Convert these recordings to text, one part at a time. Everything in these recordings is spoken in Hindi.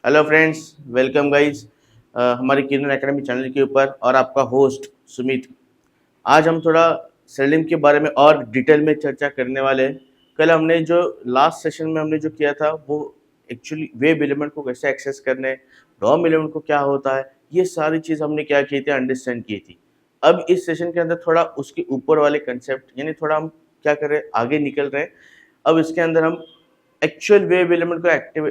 हेलो फ्रेंड्स, वेलकम गाइज हमारे किरण एकेडमी चैनल के ऊपर और आपका होस्ट सुमित। आज हम थोड़ा सेलिंग के बारे में और डिटेल में चर्चा करने वाले हैं। कल हमने जो लास्ट सेशन में हमने जो किया था वो एक्चुअली वेब एलिमेंट को कैसे एक्सेस करने, डॉम एलिमेंट को क्या होता है, ये सारी चीज़ हमने क्या की थी, अंडरस्टैंड की थी। अब इस सेशन के अंदर थोड़ा उसके ऊपर वाले कंसेप्ट यानी थोड़ा हम क्या कर रहे हैं, आगे निकल रहे हैं। अब इसके अंदर हम एक्चुअल वेब एलिमेंट को एक्टिव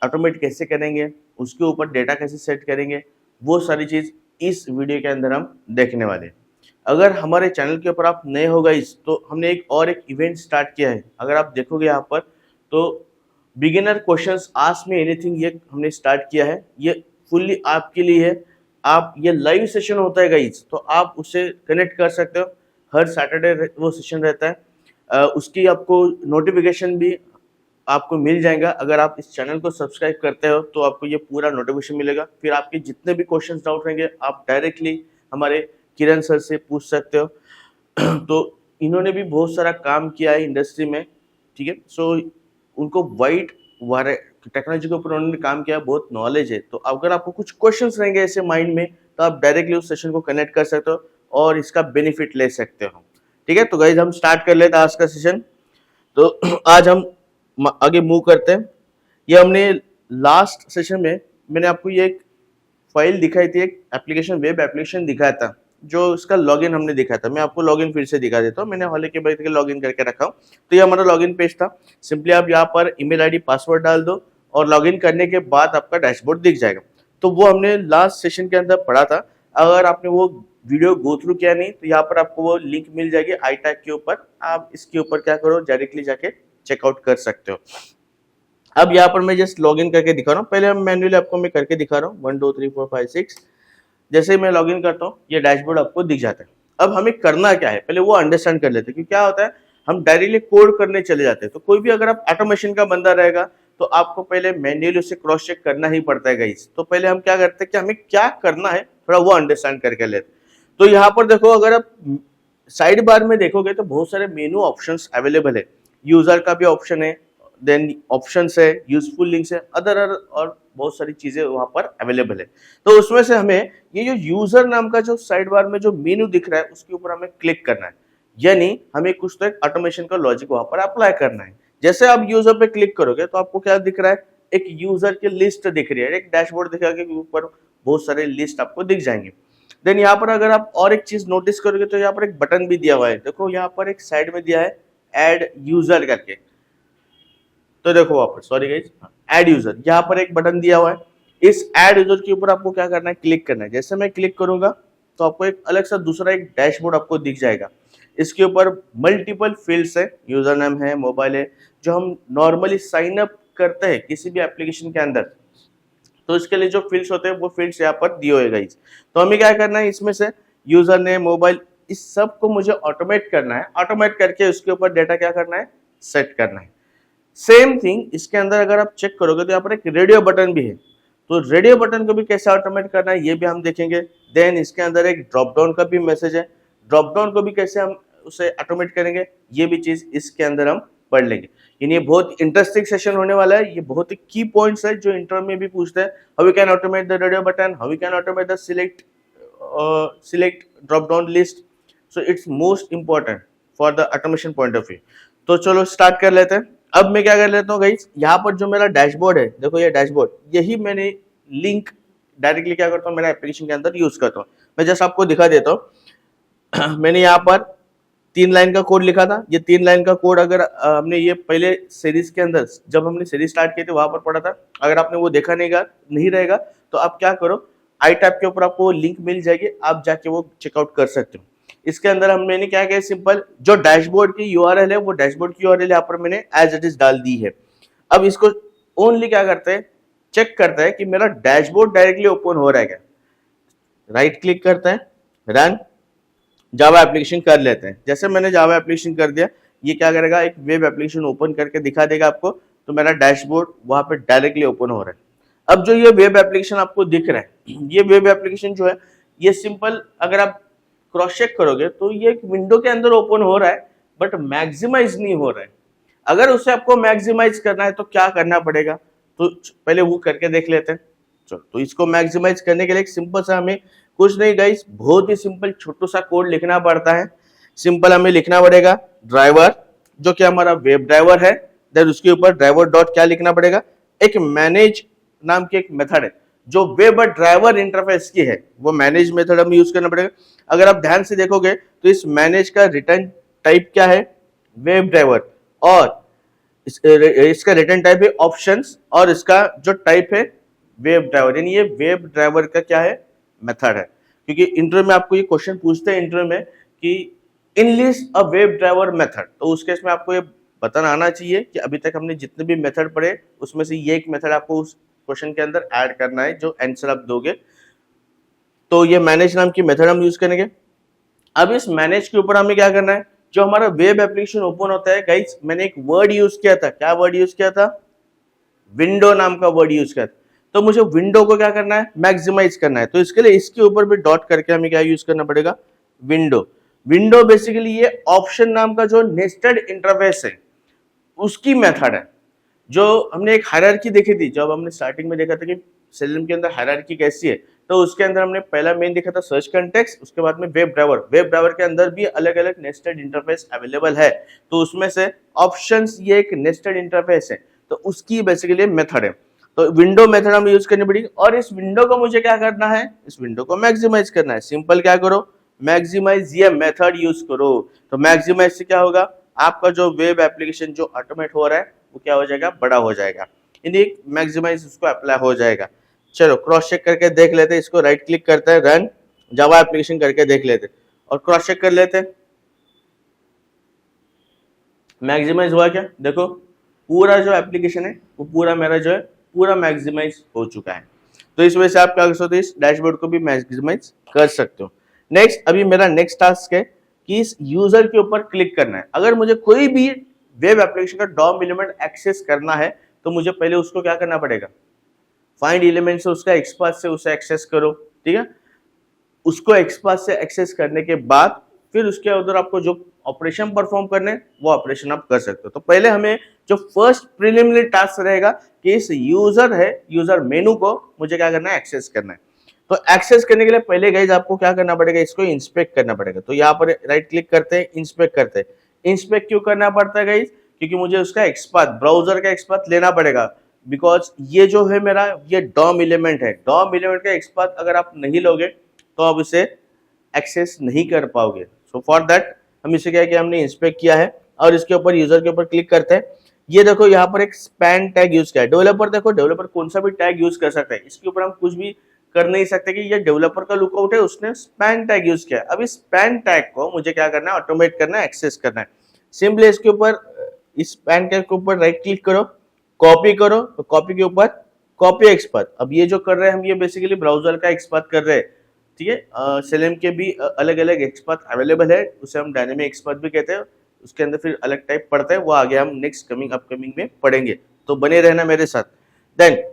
ऑटोमेट कैसे करेंगे, उसके ऊपर डेटा कैसे सेट करेंगे, वो सारी चीज़ इस वीडियो के अंदर हम देखने वाले हैं। अगर हमारे चैनल के ऊपर आप नए हो गए तो हमने एक इवेंट स्टार्ट किया है। अगर आप देखोगे यहाँ पर तो beginner questions ask me anything ये हमने स्टार्ट किया है। ये फुल्ली आपके लिए है। आप ये लाइव सेशन होता है गाइज, तो आप उससे कनेक्ट कर सकते हो। हर सैटरडे वो सेशन रहता है। उसकी आपको नोटिफिकेशन भी आपको मिल जाएगा। अगर आप इस चैनल को सब्सक्राइब करते हो तो आपको ये पूरा नोटिफिकेशन मिलेगा। फिर आपके जितने भी क्वेश्चंस डाउट रहेंगे आप डायरेक्टली हमारे किरण सर से पूछ सकते हो। तो इन्होंने भी बहुत सारा काम किया है इंडस्ट्री में, ठीक है। सो उनको वाइड टेक्नोलॉजी के ऊपर उन्होंने काम किया, बहुत नॉलेज है। तो अगर आपको कुछ क्वेश्चंस रहेंगे ऐसे माइंड में तो आप डायरेक्टली उस सेशन को कनेक्ट कर सकते हो और इसका बेनिफिट ले सकते हो, ठीक है। तो गाइज हम स्टार्ट कर लेते हैं आज का सेशन। तो आज हम आगे मूव करते हैं। ये हमने लास्ट सेशन में मैंने आपको ये एक फाइल दिखाई थी, एक एप्लीकेशन, वेब एप्लीकेशन दिखाया था, जो उसका लॉगिन हमने दिखाया था। मैं आपको लॉगिन फिर से दिखा देता हूँ। मैंने हॉले के बाद लॉगिन करके रखा हूँ। तो ये हमारा लॉगिन पेज था। सिंपली आप यहाँ पर ईमेल आईडी पासवर्ड डाल दो और लॉगिन करने के बाद आपका डैशबोर्ड दिख जाएगा। तो वो हमने लास्ट सेशन के अंदर पढ़ा था। अगर आपने वो वीडियो गो थ्रू किया नहीं तो यहाँ पर आपको वो लिंक मिल जाएगी आई टैग के ऊपर। आप इसके ऊपर क्या करो, डायरेक्टली जाके चेकआउट कर सकते हो। अब यहाँ पर मैं जस्ट लॉगिन करके दिखा रहा हूँ। पहले हम मैन्युअली आपको मैं करके दिखा रहा हूँ 1 2 3 4 5 6। जैसे ही मैं लॉगिन करता हूँ ये डैशबोर्ड आपको दिख जाता है। अब हमें करना क्या है पहले वो अंडरस्टैंड कर लेते हैं। क्योंकि क्या होता है, हम डायरेक्टली कोड करने चले जाते हैं। तो कोई भी अगर आप ऑटोमेशन का बंदा रहेगा तो आपको पहले मैन्युअली उसे क्रॉस चेक करना ही पड़ता है गाइस। तो पहले हम क्या करते हैं कि हमें क्या करना है थोड़ा वो अंडरस्टैंड करके लेते। तो यहाँ पर देखो, अगर आप साइड बार में देखोगे तो बहुत सारे मेनू ऑप्शंस अवेलेबल है। यूजर का भी ऑप्शन है, देन ऑप्शंस है, यूजफुल लिंक्स है, अदर और बहुत सारी चीजें वहां पर अवेलेबल है। तो उसमें से हमें ये जो यूजर नाम का जो साइड बार में जो मेनू दिख रहा है उसके ऊपर हमें क्लिक करना है। यानी हमें कुछ तो एक ऑटोमेशन का लॉजिक वहां पर अप्लाई करना है। जैसे आप यूजर पे क्लिक करोगे तो आपको क्या दिख रहा है, एक यूजर की लिस्ट दिख रही है, एक डैशबोर्ड दिखेगा के ऊपर बहुत सारे लिस्ट आपको दिख जाएंगे। देन यहाँ पर अगर आप और एक चीज नोटिस करोगे तो यहाँ पर एक बटन भी दिया हुआ है। देखो यहाँ पर एक साइड में दिया है एड यूजर करके। तो देखो वापस, सॉरी गाइस, ऐड यूजर, यहाँ पर एक बटन दिया हुआ है। इस ऐड यूजर के ऊपर आपको क्या करना है, क्लिक करना है। जैसे मैं क्लिक करूंगा तो आपको एक अलग सा दूसरा एक डैशबोर्ड आपको दिख जाएगा। इसके ऊपर मल्टीपल फील्ड्स है, यूजर नेम है, मोबाइल है, जो हम नॉर्मली साइन अप करते हैं किसी भी एप्लीकेशन के अंदर। तो इसके लिए जो फील्ड्स होते हैं वो फील्ड्स यहाँ पर दिए हुए गाइस। तो हमें क्या करना है, इसमें से यूजर नेम, मोबाइल, इस सब को मुझे ऑटोमेट करना है। ऑटोमेट करके उसके ऊपर डेटा क्या करना है, सेट करना है। सेम थिंग इसके अंदर अगर आप चेक करोगे तो यहाँ पर एक रेडियो बटन भी है। तो रेडियो बटन को भी कैसे ऑटोमेट करना है ये भी हम देखेंगे। देन इसके अंदर एक ड्रॉप डाउन का भी मैसेज है, ड्रॉप डाउन को भी कैसे हम उसे ऑटोमेट करेंगे ये भी चीज इसके अंदर हम पढ़ लेंगे। यानी ये बहुत इंटरेस्टिंग सेशन होने वाला है। ये बहुत ही की पॉइंट्स है जो इंटरव्यू में भी पूछते हैं। How we can automate the radio button, how we can automate the select drop down list. So it's most important for the automation point of view. तो चलो स्टार्ट कर लेते हैं। अब मैं क्या कर लेता हूँ गाइस, यहाँ पर जो मेरा डैशबोर्ड है, देखो ये डैशबोर्ड, यही मैंने लिंक डायरेक्टली क्या करता हूँ मेरा एप्लीकेशन के अंदर यूज करता हूँ। मैं जस्ट आपको दिखा देता हूँ। मैंने यहाँ पर 3 लाइन का कोड लिखा था। ये 3 लाइन का कोड अगर हमने ये पहले सीरीज के अंदर जब हमने सीरीज स्टार्ट की थी वहां पर पढ़ा था। अगर आपने वो देखा नहीं रहेगा तो आप क्या करो, आई टैब के ऊपर आपको लिंक मिल जाएगी, आप जाके वो चेकआउट कर सकते हो। इसके अंदर हम मैंने क्या किया, सिंपल जो डैशबोर्ड की यूआरएल है वो डैशबोर्ड की यूआरएल यहाँ पर मैंने एज इट इज डाल दी है। अब इसको ओनली क्या करते हैं, चेक करता है कि मेरा डैशबोर्ड डायरेक्टली ओपन हो रहा है क्या। राइट क्लिक करते हैं, रन जावा एप्लीकेशन कर लेते हैं। जैसे मैंने जावा एप्लीकेशन कर दिया, ये क्या करेगा, एक वेब एप्लीकेशन ओपन करके दिखा देगा आपको। तो मेरा डैशबोर्ड वहां पे डायरेक्टली ओपन हो रहा है। अब जो ये वेब एप्लीकेशन आपको दिख रहा है, ये वेब एप्लीकेशन जो है ये सिंपल अगर आप क्रॉस चेक करोगे तो ये एक विंडो के अंदर ओपन हो रहा है बट मैक्सिमाइज नहीं हो रहा है। अगर उसे आपको मैक्सिमाइज करना है तो क्या करना पड़ेगा, तो पहले वो करके देख लेते हैं। चलो, तो इसको मैक्सिमाइज करने के लिए एक सिंपल सा हमें कुछ नहीं गाइस, बहुत ही सिंपल छोटा सा कोड लिखना पड़ता है। सिंपल हमें लिखना पड़ेगा ड्राइवर, जो कि हमारा वेब ड्राइवर है। देन उसके ऊपर ड्राइवर डॉट क्या लिखना पड़ेगा, एक मैनेज नाम की एक मेथड है जो वेब ड्राइवर इंटरफेस की है, वो मैनेज मेथड हमें यूज करना पड़ेगा। अगर आप ध्यान से देखोगे तो इस मैनेज का रिटर्न टाइप क्या है, वेब ड्राइवर, और इसका रिटर्न टाइप है ऑप्शंस, और इसका जो टाइप है वेब ड्राइवर, यानी ये वेब ड्राइवर का क्या है, मेथड है। क्योंकि इंटरव्यू में आपको ये क्वेश्चन पूछते हैं इंटरव्यू में कि enlist a web driver method, तो उस केस में आपको ये बताना आना चाहिए कि अभी तक हमने जितने भी मेथड पढ़े उसमें से ये एक मेथड आपको उस क्वेश्चन के अंदर ऐड करना है जो आंसर आप दोगे। तो ये मैनेज नाम की मेथड हम यूज करेंगे। अब इस मैनेज के ऊपर हमें क्या करना है, जो हमारा वेब एप्लीकेशन ओपन होता है गाइस, मैंने एक वर्ड यूज किया था, क्या वर्ड यूज किया था, विंडो नाम का वर्ड यूज किया था। तो मुझे विंडो को क्या करना है, मैक्सिमाइज करना है। तो इसके लिए इसके ऊपर भी डॉट करके हमें क्या यूज करना पड़ेगा, विंडो। विंडो बेसिकली ये ऑप्शन नाम का जो नेस्टेड इंटरफेस है उसकी मेथड है, जो हमने एक हायरार्की देखी थी जब हमने स्टार्टिंग में देखा था कि सेलम के अंदर हायरार्की कैसी है। तो उसके अंदर हमने पहला मेन देखा था सर्च कंटेक्स्ट, उसके बाद में वेब ड्राइवर। वेब ड्राइवर के अंदर भी अलग अलग नेस्टेड इंटरफेस अवेलेबल है, तो उसमें से ऑप्शंस ये एक नेस्टेड इंटरफेस है, तो उसकी बेसिकली मेथड है। तो विंडो मेथड हम यूज करनी पड़ेगी, और इस विंडो को मुझे क्या करना है, इस विंडो को मैक्सिमाइज करना है। सिंपल क्या करो, मैक्सिमाइज ये मेथड यूज करो। तो मैक्सिमाइज से क्या होगा, आपका जो वेब एप्लीकेशन जो ऑटोमेट हो रहा है वो क्या हो जाएगा, बड़ा हो जाएगा। यानी मैक्सिमाइज उसको अप्लाई हो जाएगा। चलो क्रॉस चेक करके देख लेते हैं, इसको राइट क्लिक करते हैं, रन जावा एप्लीकेशन करके देख लेते हैं और क्रॉस चेक कर लेते हैं मैक्सिमाइज हुआ क्या। देखो पूरा जो एप्लीकेशन है वो पूरा मेरा जो है पूरा मैक्सिमाइज हो चुका है। तो इस वजह से आप क्या कर सकते हो, इस डैशबोर्ड को भी मैक्सिमाइज कर सकते हो। नेक्स्ट, अभी मेरा नेक्स्ट टास्क है कि इस यूजर के ऊपर क्लिक करना है। अगर मुझे कोई भी वेब एप्लीकेशन का डॉम एलिमेंट एक्सेस करना है तो मुझे पहले उसको क्या करना पड़ेगा, फाइंड एलिमेंट से उसका एक्सपाथ से उसे एक्सेस करो, ठीक है। उसको एक्सपाथ से एक्सेस करने के बाद फिर उसके उधर आपको जो ऑपरेशन परफॉर्म करने वो ऑपरेशन आप कर सकते हो। तो पहले हमें जो फर्स्ट प्रीलिमिनरी टास्क रहेगा कि इस यूजर है, यूजर मेनू को मुझे क्या करना है, एक्सेस करना है। तो एक्सेस करने के लिए पहले गाइज आपको क्या करना पड़ेगा, इसको इंस्पेक्ट करना पड़ेगा। तो यहाँ पर राइट क्लिक करते हैं, इंस्पेक्ट करते हैं। इंस्पेक्ट क्यों करना पड़ता है गाइज, क्योंकि मुझे उसका एक्सपाथ, ब्राउजर का एक्सपाथ लेना पड़ेगा। बिकॉज ये जो है मेरा ये डॉम एलिमेंट है, डॉम एलिमेंट का एक्सपाथ अगर आप नहीं लोगे तो आप इसे एक्सेस नहीं कर पाओगे। सो फॉर दैट हम इसे क्या किया, हमने इंस्पेक्ट किया है और इसके ऊपर यूजर के ऊपर क्लिक करते हैं। ये देखो यहाँ पर एक स्पैन टैग यूज किया है। डेवलपर, देखो डेवलपर कौन सा भी टैग यूज कर सकता है, इसके ऊपर हम कुछ भी कर नहीं सकते कि ये डेवलपर का लुकआउट है, उसने स्पैन टैग यूज किया है। अब इस स्पैन टैग को मुझे क्या करना है, ऑटोमेट करना है, एक्सेस करना है। सिंपली इसके ऊपर, इस स्पैन टैग के ऊपर राइट क्लिक करो, कॉपी करो, तो कॉपी के ऊपर कॉपी एक्सपाथ। अब ये जो कर रहे हैं हम, ये बेसिकली ब्राउजर का एक्सपाथ कर रहे हैं, ठीक है। सेलेम के भी अलग अलग एक्सपाथ अवेलेबल है, उसे हम डायनेमिक एक्सपाथ भी कहते हैं। उसके अंदर फिर अलग टाइप पढ़ते हैं, वो आगे हम नेक्स्ट कमिंग अपकमिंग में पढ़ेंगे, तो बने रहना मेरे साथ। देन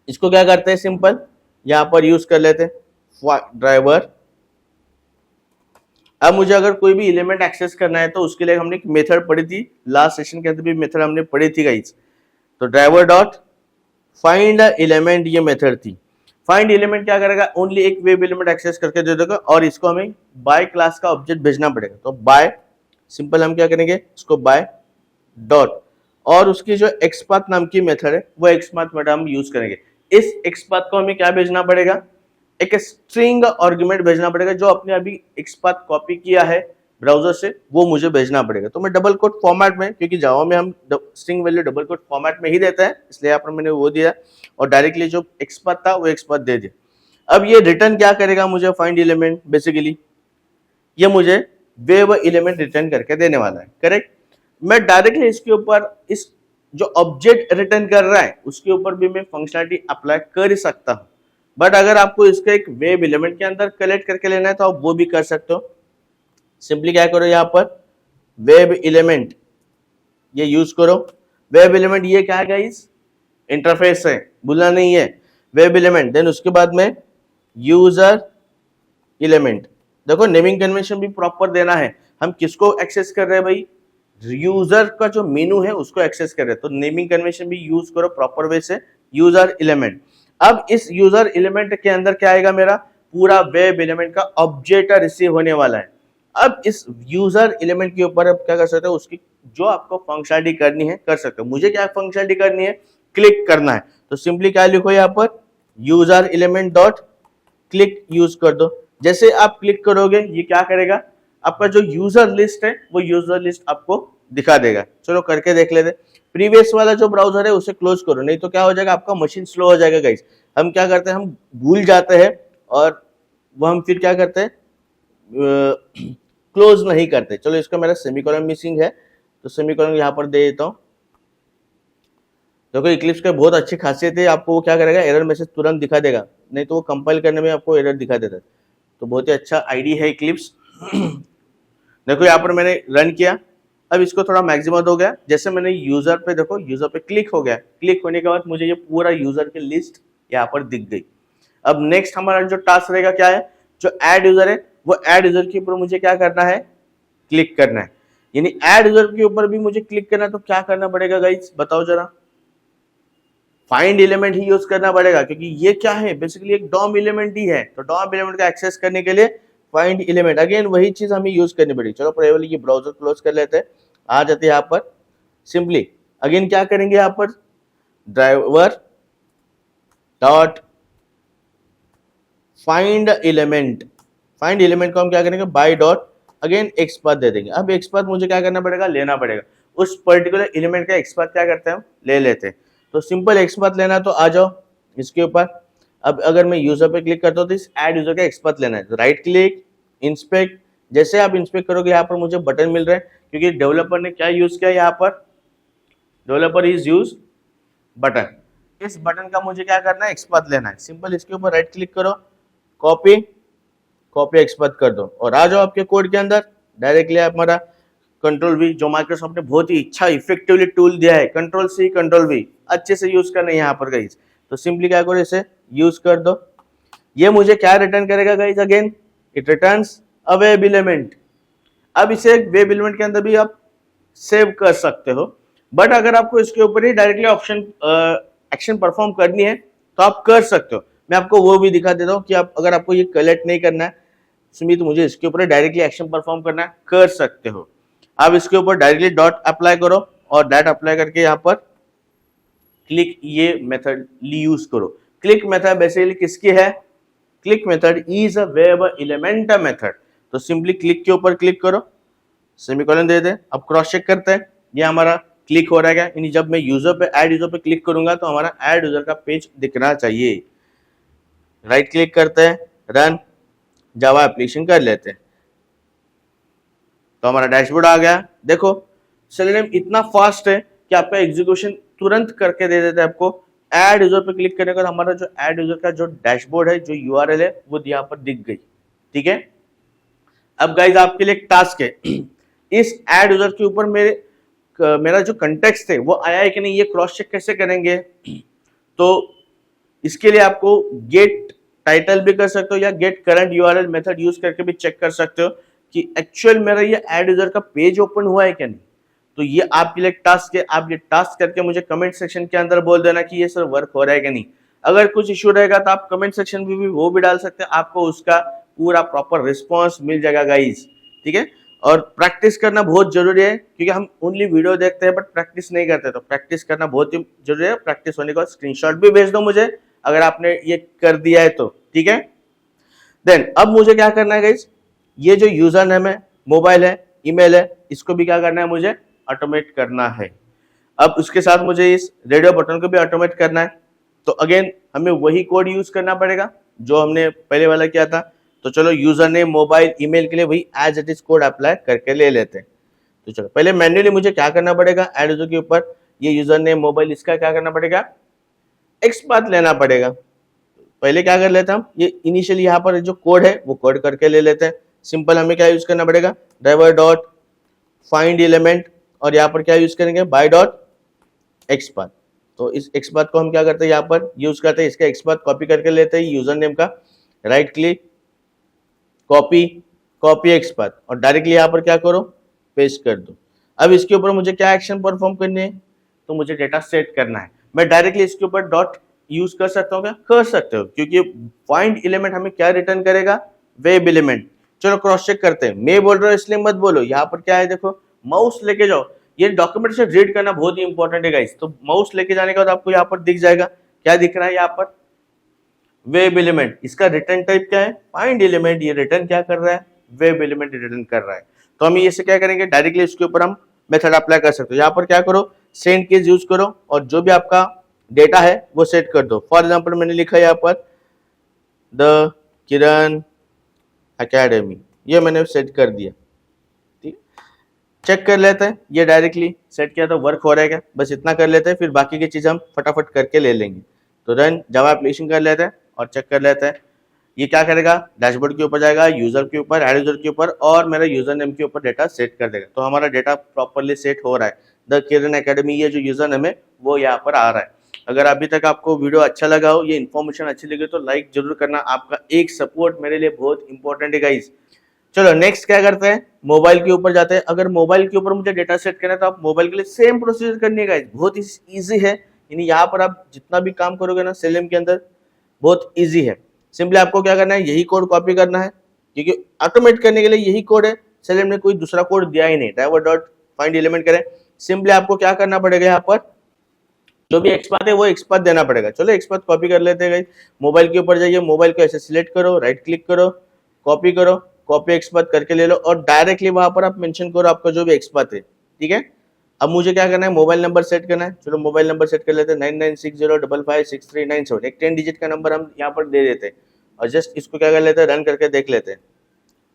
इसको क्या करते हैं, सिंपल यहाँ पर यूज कर लेते हैं ड्राइवर। अब मुझे अगर कोई भी एलिमेंट एक्सेस करना है तो उसके लिए हमने एक मेथड पढ़ी थी, लास्ट सेशन के अंदर भी मेथड हमने पढ़ी थी गाइस। तो ड्राइवर डॉट फाइंड एलिमेंट ये मेथड थी। फाइंड एलिमेंट क्या करेगा, ओनली एक वेब एलिमेंट एक्सेस करके दे देगा और इसको हमें बाय क्लास का ऑब्जेक्ट भेजना पड़ेगा। तो बाय, सिंपल हम क्या करेंगे, इसको बाय डॉट, और उसकी जो एक्सपाथ नाम की मेथड है वो एक्सपाथ मेथड हम यूज करेंगे। इस एक्सपाथ को हमें क्या भेजना पड़ेगा, एक स्ट्रिंग आर्गुमेंट भेजना पड़ेगा, जो अपने अभी एक्सपाथ कॉपी किया है ब्राउजर से वो मुझे भेजना पड़ेगा। तो मैं डबल कोट फॉर्मेट में, क्योंकि जावा में हम string value double quote format में ही देता है, इसलिए यहाँ पर मैंने वो दिया और डायरेक्टली जो एक्सपाथ था वो एक्सपाथ दे दिया। अब ये रिटर्न क्या करेगा, मुझे फाइंड एलिमेंट, बेसिकली ये मुझे वेब एलिमेंट रिटर्न करके देने वाला है, करेक्ट। मैं डायरेक्टली इसके ऊपर इस जो ऑब्जेक्ट रिटर्न कर रहा है उसके ऊपर भी मैं फंक्शनलिटी अप्लाई कर सकता हूं, बट अगर आपको इसका एक वेब एलिमेंट के अंदर कलेक्ट करके लेना है तो आप वो भी कर सकते हो। सिंपली क्या करो, यहाँ पर वेब एलिमेंट ये यूज करो। वेब एलिमेंट ये क्या है गाइस, इंटरफेस है, भूलना नहीं है, वेब एलिमेंट। देन उसके बाद में यूजर एलिमेंट। देखो नेमिंग कन्वेंशन भी प्रॉपर देना है। हम किसको एक्सेस कर रहे हैं भाई, यूजर का जो मेनू है उसको एक्सेस कर रहे हैं, तो नेमिंग कन्वेंशन भी यूज करो प्रॉपर वे से, यूजर एलिमेंट। अब इस यूजर एलिमेंट के अंदर क्या आएगा, मेरा पूरा वेब एलिमेंट का ऑब्जेक्ट रिसीव होने वाला है। अब इस यूजर एलिमेंट के ऊपर आप क्या कर सकते हो, उसकी जो आपको फंक्शनलिटी करनी है कर सकते हो। मुझे क्या फंक्शनलिटी करनी है, क्लिक करना है, तो सिंपली क्या लिखो यहाँ पर, user element dot click use कर दो। जैसे आप क्लिक करोगे ये क्या करेगा, आपका जो यूजर लिस्ट है वो यूजर लिस्ट आपको दिखा देगा। चलो करके देख लेते। प्रीवियस वाला जो ब्राउजर है उसे क्लोज करो, नहीं तो क्या हो जाएगा, आपका मशीन स्लो हो जाएगा गाइस। हम क्या करते हैं, हम भूल जाते हैं और वो हम फिर क्या करते हैं, क्लोज नहीं करते। चलो इसका मेरा सेमीकोलन मिसिंग है, तो सेमीकोलन यहाँ पर दे देता हूँ। देखो इक्लिप्स का बहुत अच्छी खासियत है, आपको वो क्या करेगा, एरर मैसेज तुरंत दिखा देगा, नहीं तो वो कंपाइल करने में आपको एरर दिखा देता है। तो बहुत ही अच्छा आईडी है इक्लिप्स। देखो यहाँ पर मैंने रन किया, अब इसको थोड़ा मैक्सिमम हो गया। जैसे मैंने यूजर पे, देखो यूजर पे क्लिक हो गया, क्लिक होने के बाद मुझे ये पूरा यूजर की लिस्ट यहाँ पर दिख गई। अब नेक्स्ट हमारा जो टास्क रहेगा क्या है, जो ऐड यूजर है वो ऐड यूजर के ऊपर मुझे क्या करना है, क्लिक करना है। यानी ऐड यूजर के ऊपर भी मुझे क्लिक करना है, तो क्या करना पड़ेगा गाइस बताओ जरा, फाइंड एलिमेंट ही यूज करना पड़ेगा, क्योंकि ये क्या है, बेसिकली एक डॉम एलिमेंट ही है। तो डॉम एलिमेंट का एक्सेस करने के लिए फाइंड एलिमेंट, अगेन वही चीज हमें यूज करनी पड़ेगी। चलो पहले ये ब्राउजर क्लोज कर लेते हैं, आ जाते हैं यहाँ पर। सिंपली अगेन क्या करेंगे, यहाँ पर driver dot find element, find element को हम क्या करेंगे, बाय डॉट अगेन एक्सपाथ दे देंगे। अब एक्सपाथ मुझे क्या करना पड़ेगा, लेना पड़ेगा, उस पर्टिकुलर एलिमेंट का एक्सपाथ क्या करते हैं हम ले लेते हैं। तो सिंपल एक्सपाथ लेना, तो आ जाओ इसके ऊपर। अब अगर मैं यूजर पे क्लिक करता हूँ तो इस ऐड यूजर का एक्सपाथ लेना है, तो राइट क्लिक इंस्पेक्ट। जैसे आप इंस्पेक्ट करोगे यहाँ पर मुझे बटन मिल रहा है, क्योंकि डेवलपर ने क्या यूज किया यहाँ पर, डेवलपर इज यूज बटन। इस बटन का मुझे क्या करना है, एक्सपाथ लेना है। सिंपल इसके ऊपर राइट क्लिक करो, कॉपी, कॉपी एक्सपाथ कर दो और आ जाओ आपके कोड के अंदर। डायरेक्टली हमारा कंट्रोल वी, जो माइक्रोसॉफ्ट ने बहुत ही अच्छा इफेक्टिवली टूल दिया है, कंट्रोल सी कंट्रोल वी अच्छे से यूज करना है यहाँ पर गाइस। तो सिंपली क्या करो, इसे यूज कर दो। ये मुझे क्या रिटर्न करेगा guys, again it returns a web element. अब इसे वेब एलिमेंट के अंदर भी आप सेव कर सकते हो, बट अगर आपको इसके ऊपर ही डायरेक्टली ऑप्शन एक्शन परफॉर्म करनी है तो आप कर सकते हो। मैं आपको वो भी दिखा देता हूँ कि आप अगर आपको ये कलेक्ट नहीं करना है सुमित, तो मुझे इसके ऊपर डायरेक्टली एक्शन परफॉर्म करना है, कर सकते हो। आप इसके ऊपर डायरेक्टली डॉट अप्लाई करो और डॉट अप्लाई करके यहाँ पर क्लिक ये मेथड यूज करो। क्लिक मेथड बेसिकली किसकी है, click method is a web element method. तो सिंपली क्लिक के ऊपर क्लिक करो, सेमीकोलन दे दे। अब क्रॉस चेक करते हैं ये हमारा क्लिक हो रहा है क्या, यानी जब मैं यूजर पे ऐड यूजर पे क्लिक करूंगा तो हमारा ऐड यूजर का पेज दिखना चाहिए। राइट क्लिक करते हैं, रन जावा एप्लीकेशन कर लेते हैं, तो हमारा डैशबोर्ड आ गया। देखो सेलेनियम इतना फास्ट है कि आपका एग्जीक्यूशन तुरंत करके दे देता है आपको। ऐड यूजर पे क्लिक करने के बाद हमारा जो ऐड यूजर का जो डैशबोर्ड है, जो यूआरएल है वो यहाँ पर दिख गई, ठीक है। अब गाइज आपके लिए एक टास्क है, इस ऐड यूजर के ऊपर मेरा जो कंटेक्स्ट है वो आया है कि नहीं, ये क्रॉस चेक कैसे करेंगे। तो इसके लिए आपको गेट टाइटल भी कर सकते हो या get current URL method use करके भी चेक कर सकते हो कि एक्चुअल मेरा ये ऐड यूजर का पेज ओपन हुआ है क्या नहीं। तो ये आपके लिए टास्क है, आप ये टास्क करके मुझे कमेंट सेक्शन के अंदर बोल देना कि ये सर वर्क हो रहा है कि नहीं। अगर कुछ इश्यू रहेगा तो आप कमेंट सेक्शन में भी वो भी डाल सकते हैं, आपको उसका पूरा प्रॉपर रिस्पॉन्स मिल जाएगा गाइज, ठीक है। और प्रैक्टिस करना बहुत जरूरी है, क्योंकि हम ओनली वीडियो देखते हैं बट प्रैक्टिस नहीं करते, तो प्रैक्टिस करना बहुत ही जरूरी है। प्रैक्टिस होने के बाद स्क्रीनशॉट भी भेज दो मुझे अगर आपने ये कर दिया है तो, ठीक है। देन अब मुझे क्या करना है गाइज, ये जो यूजर नेम है, मोबाइल है, ईमेल है, इसको भी क्या करना है, मुझे ऑटोमेट करना है। अब उसके साथ मुझे इस रेडियो बटन को भी ऑटोमेट करना है, तो अगेन हमें वही कोड यूज करना पड़ेगा जो हमने पहले वाला किया था। तो चलो यूजर नेम, मोबाइल, ईमेल के लिए वही as it is code apply करके ले लेते हैं। तो चलो पहले मैन्युअली मुझे क्या करना पड़ेगा, एड यूजर के ऊपर ये यूजर नेम, मोबाइल, इसका क्या करना पड़ेगा, एक्सपाथ लेना पड़ेगा। पहले क्या कर लेते हैं हम, ये इनिशियली यहाँ पर जो कोड है वो कोड करके ले लेते हैं। सिंपल हमें क्या यूज करना पड़ेगा, ड्राइवर डॉट फाइंड एलिमेंट और यहाँ पर क्या यूज करेंगे, बाय डॉट एक्सपाथ। तो इस एक्सपाथ को हम क्या करते हैं, यहाँ पर यूज करते हैं, इसका एक्सपाथ कॉपी करके लेते हैं यूजर नेम का, right click, copy, copy XPath और डायरेक्टली यहाँ पर क्या करो, पेस्ट कर दो। अब इसके ऊपर मुझे क्या एक्शन परफॉर्म करनी है, तो मुझे डेटा सेट करना है। मैं डायरेक्टली इसके ऊपर डॉट यूज कर सकता हूँ क्या, कर सकते हो, क्योंकि फाइंड एलिमेंट हमें क्या रिटर्न करेगा, वेब एलिमेंट। चलो क्रॉस चेक करते हैं, मैं बोल रहा हूँ इसलिए मत बोलो, यहाँ पर क्या है देखो, माउस लेके जाओ, ये डॉक्यूमेंट से रीड करना बहुत ही इंपॉर्टेंट है गाइस। तो माउस लेके जाने के बाद आपको यहाँ पर दिख जाएगा, क्या दिख रहा है यहाँ पर, वेब एलिमेंट। इसका रिटर्न टाइप क्या है, फाइंड एलिमेंट। ये रिटर्न क्या कर रहा है, वेब एलिमेंट रिटर्न कर रहा है। तो हम ये से क्या करेंगे, डायरेक्टली इसके ऊपर हम मेथड अप्लाई कर सकते हो। यहाँ पर क्या करो, सेंड केस यूज करो और जो भी आपका डेटा है वो सेट कर दो। फॉर एग्जाम्पल मैंने लिखा है यहाँ पर द किरण एकेडमी, ये मैंने सेट कर दिया। ठीक, चेक कर लेते हैं ये डायरेक्टली सेट किया तो वर्क हो रहा है क्या, बस इतना कर लेते हैं, फिर बाकी की चीज हम फटाफट करके ले लेंगे। तो रन जावा एप्लीकेशन कर लेते हैं और चेक कर लेते हैं ये क्या करेगा, डैशबोर्ड के ऊपर जाएगा, यूजर के ऊपर, एड यूजर के ऊपर और मेरा यूजर नेम के ऊपर डेटा सेट कर देगा। तो हमारा डेटा प्रॉपरली सेट हो रहा है, द किरण एकेडमी, ये जो यूजर नेम है वो यहाँ पर आ रहा है। अगर अभी तक आपको वीडियो अच्छा लगा हो, ये इन्फॉर्मेशन अच्छी लगी तो लाइक जरूर करना, आपका एक सपोर्ट मेरे लिए बहुत इंपॉर्टेंट है गाइस। चलो नेक्स्ट क्या करते हैं, मोबाइल के ऊपर जाते हैं। अगर मोबाइल के ऊपर मुझे डेटा सेट करना है तो आप मोबाइल के लिए सेम प्रोसीजर करनी है गाइस, बहुत ही ईजी है। यानी यहाँ पर आप जितना भी काम करोगे ना सेलेम के अंदर बहुत ईजी है। सिंपली आपको क्या करना है, यही कोड कॉपी करना है, क्योंकि ऑटोमेट करने के लिए यही कोड है, सेलेम ने कोई दूसरा कोड दिया ही नहीं। ड्राइवर डॉट फाइंड एलिमेंट करें, सिंपली आपको क्या करना पड़ेगा, यहाँ पर जो भी एक्सपाथ है वो एक्सपाथ देना पड़ेगा। चलो एक्सपाथ कॉपी कर लेते हैं। मोबाइल के ऊपर जाइए, मोबाइल को ऐसे सिलेक्ट करो, राइट क्लिक करो, कॉपी करो, कॉपी एक्सपाथ करके ले लो और डायरेक्टली वहां पर आप मेंशन करो आपका जो भी एक्सपाथ है। ठीक है, अब मुझे क्या करना है, मोबाइल नंबर सेट करना है। चलो मोबाइल नंबर सेट कर लेते हैं 9960556397, एक 10 डिजिट का नंबर हम यहाँ पर दे देते हैं और जस्ट इसको क्या कर लेते हैं, रन करके देख लेते हैं।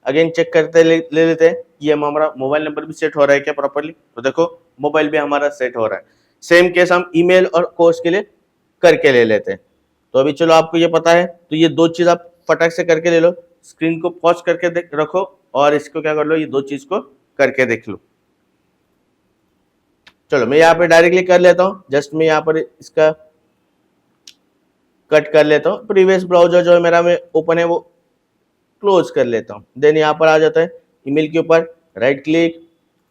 अगेन चेक करते ले लेते हैं ये हमारा मोबाइल नंबर भी सेट हो रहा है क्या प्रॉपर्ली। तो देखो मोबाइल भी हमारा सेट हो रहा है। सेम केस हम ईमेल और कोर्स के लिए करके ले लेते हैं। तो अभी चलो आपको ये पता है, तो ये दो चीज आप फटाक से करके ले लो, स्क्रीन को पॉज करके रखो और इसको क्या कर लो, ये दो चीज को करके देख लो। चलो मैं यहाँ पे डायरेक्टली कर लेता हूँ, जस्ट मैं यहाँ पर इसका कट कर लेता हूँ, प्रीवियस ब्राउजर जो है मेरा में ओपन है वो क्लोज कर लेता हूँ। देन यहाँ पर आ जाता है ईमेल के ऊपर, right click,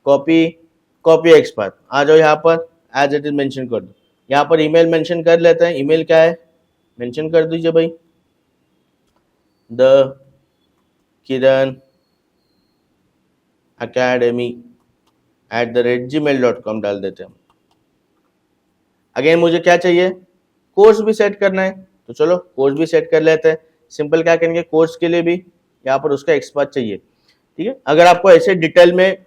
copy, copy XPath, आ जाओ यहाँ पर एज इट इज मेंशन कर दो। यहाँ पर ईमेल मेंशन कर लेते हैं, ईमेल क्या है मेंशन कर दीजिए भाई, द किरण academy@gmail.com डाल देते हैं। अगेन मुझे क्या चाहिए, कोर्स भी सेट करना है, तो चलो कोर्स भी सेट कर लेते हैं। सिंपल क्या करेंगे, कोर्स के लिए भी यहाँ पर उसका एक्सपाथ चाहिए। ठीक है, अगर आपको ऐसे डिटेल में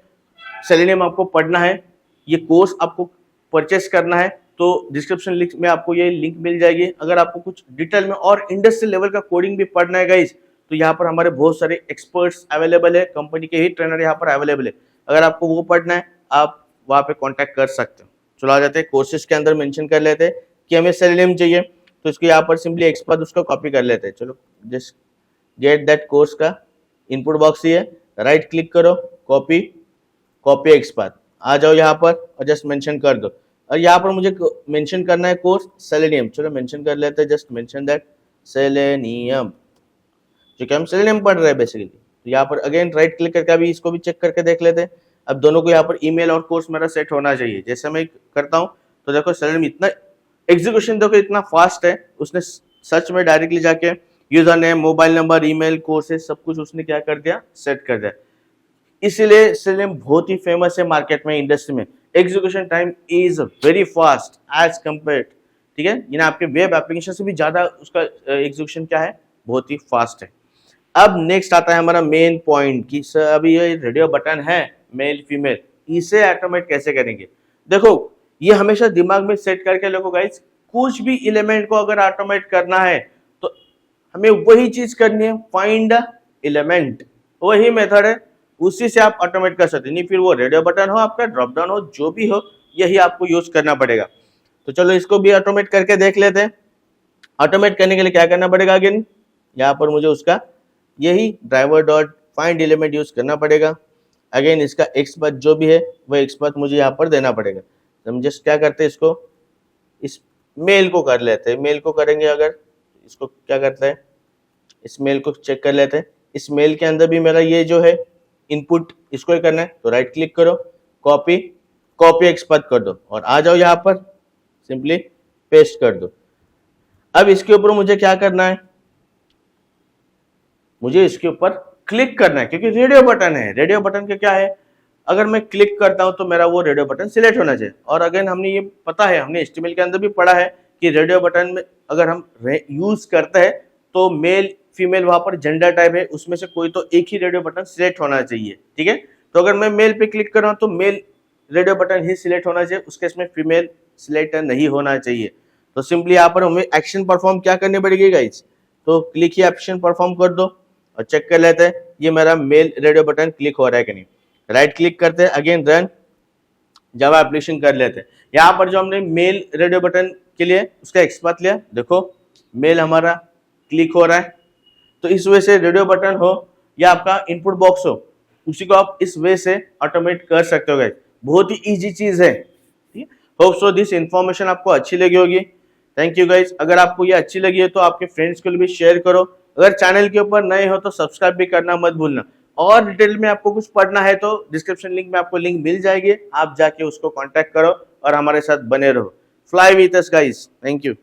सेलेनियम आपको पढ़ना है, ये कोर्स आपको परचेस करना है, तो डिस्क्रिप्शन लिंक में आपको ये लिंक मिल जाएगी। अगर आपको कुछ डिटेल में और इंडस्ट्रियल लेवल का कोडिंग भी पढ़ना है गाइस, तो यहाँ पर हमारे बहुत सारे एक्सपर्ट्स अवेलेबल है, कंपनी के ही ट्रेनर यहाँ पर अवेलेबल है। अगर आपको वो पढ़ना है आप वहाँ पे कांटेक्ट कर सकते हो। चलो आ जाते हैं कोर्सेज के अंदर मेंशन कर लेते हैं कि हमें सेलेनियम चाहिए, तो इसको यहाँ पर सिंपली एक्सपाथ उसको कॉपी कर लेते हैं। चलो जस्ट गेट दैट कोर्स का इनपुट बॉक्स ही है, राइट क्लिक करो, कॉपी, कॉपी एक्सपाथ, आ जाओ यहाँ पर और जस्ट मेंशन कर दो। और यहाँ पर मुझे मेंशन करना है कोर्स सेलेनियम, चलो मेंशन कर लेते हैं, जस्ट मेंशन दैट सेलेनियम, जो कि हम सेलेनियम पढ़ रहे हैं बेसिकली। तो यहाँ पर अगेन राइट क्लिक करके अभी इसको भी चेक करके देख लेते हैं। अब दोनों को यहाँ पर ईमेल और कोर्स मेरा सेट होना चाहिए। जैसे मैं करता हूँ तो देखो सेलेनियम इतना एग्जीक्यूशन देखो इतना फास्ट है, उसने सर्च में डायरेक्टली जाके user name, mobile number, email, courses सब कुछ उसने क्या कर दिया, सेट कर दिया। इसीलिए सेलेनियम बहुत ही फेमस है मार्केट में, इंडस्ट्री में। Execution time is very fast as compare, ठीक है, यानी आपके वेब एप्लीकेशन से भी ज्यादा उसका एग्जीक्यूशन क्या है, बहुत ही फास्ट है। अब नेक्स्ट आता है हमारा मेन पॉइंट कि सर अभी ये रेडियो बटन है मेल फीमेल, इसे ऑटोमेट कैसे करेंगे। देखो ये हमेशा दिमाग में सेट करके लोगों गाइस, कुछ भी एलिमेंट को अगर ऑटोमेट करना है तो हमें वही चीज करनी है, फाइंड एलिमेंट, वही मेथड है, उसी से आप ऑटोमेट कर सकते हैं। नहीं फिर वो रेडियो बटन हो, आपका ड्रॉप डाउन हो, जो भी हो, यही आपको यूज करना पड़ेगा। तो चलो इसको भी ऑटोमेट करके देख लेते हैं। ऑटोमेट करने के लिए क्या करना पड़ेगा, अगेन यहाँ पर मुझे उसका यही driver dot find element use करना पड़ेगा। अगेन इसका एक्सपाथ जो भी है वह एक्सपाथ मुझे यहाँ पर देना पड़ेगा। तो हम जस्ट क्या करते हैं, इसको इस मेल को कर लेते हैं। मेल को करेंगे अगर, इसको क्या करते हैं, इस मेल को चेक कर लेते हैं। इस मेल के अंदर भी मेरा ये जो है इनपुट, इसको ही करना है, तो राइट क्लिक करो, कॉपी कॉपी एक्सपर्ट कर दो और आ जाओ यहाँ पर, सिंपली पेस्ट कर दो। अब इसके ऊपर मुझे क्या करना है, मुझे इसके ऊपर क्लिक करना है, क्योंकि रेडियो बटन है। रेडियो बटन का क्या है, अगर मैं क्लिक करता हूं तो मेरा वो रेडियो बटन सिलेक्ट होना चाहिए। और अगेन हमने ये पता है, हमने HTML के अंदर भी पढ़ा है कि रेडियो बटन में अगर हम यूज करते हैं तो मेल फीमेल वहां पर जेंडर टाइप है, उसमें से कोई तो एक ही रेडियो बटन सिलेक्ट होना चाहिए, ठीक है। तो अगर मैं मेल पे क्लिक कर रहा हूं तो मेल रेडियो बटन ही सिलेक्ट होना चाहिए, उसके इसमें फीमेल सिलेक्ट नहीं होना चाहिए। तो सिंपली यहाँ पर हमें एक्शन परफॉर्म क्या करनी पड़ेगी गाइज, तो क्लिक ही एक्शन परफॉर्म कर दो और चेक कर लेते हैं ये मेरा मेल रेडियो बटन क्लिक हो रहा है कि नहीं। राइट क्लिक करते हैं, अगेन रन जावा एप्लीकेशन कर लेते हैं। यहाँ पर जो हमने मेल रेडियो बटन के लिए उसका एक्सपर्ट लिया, देखो मेल हमारा क्लिक हो रहा है। तो इस वजह से रेडियो बटन हो या आपका इनपुट बॉक्स हो, उसी को आप इस वे से ऑटोमेट कर सकते हो गाइस। बहुत ही इजी चीज है, ठीक है। होप सो दिस इंफॉर्मेशन आपको अच्छी लगी होगी। Thank you guys. अगर आपको ये अच्छी लगी है तो आपके फ्रेंड्स के लिए भी शेयर करो। अगर चैनल के ऊपर नए हो तो सब्सक्राइब भी करना मत भूलना। और डिटेल में आपको कुछ पढ़ना है तो डिस्क्रिप्शन लिंक में आपको लिंक मिल जाएगी, आप जाके उसको कांटेक्ट करो और हमारे साथ बने रहो। Fly with us guys, thank you.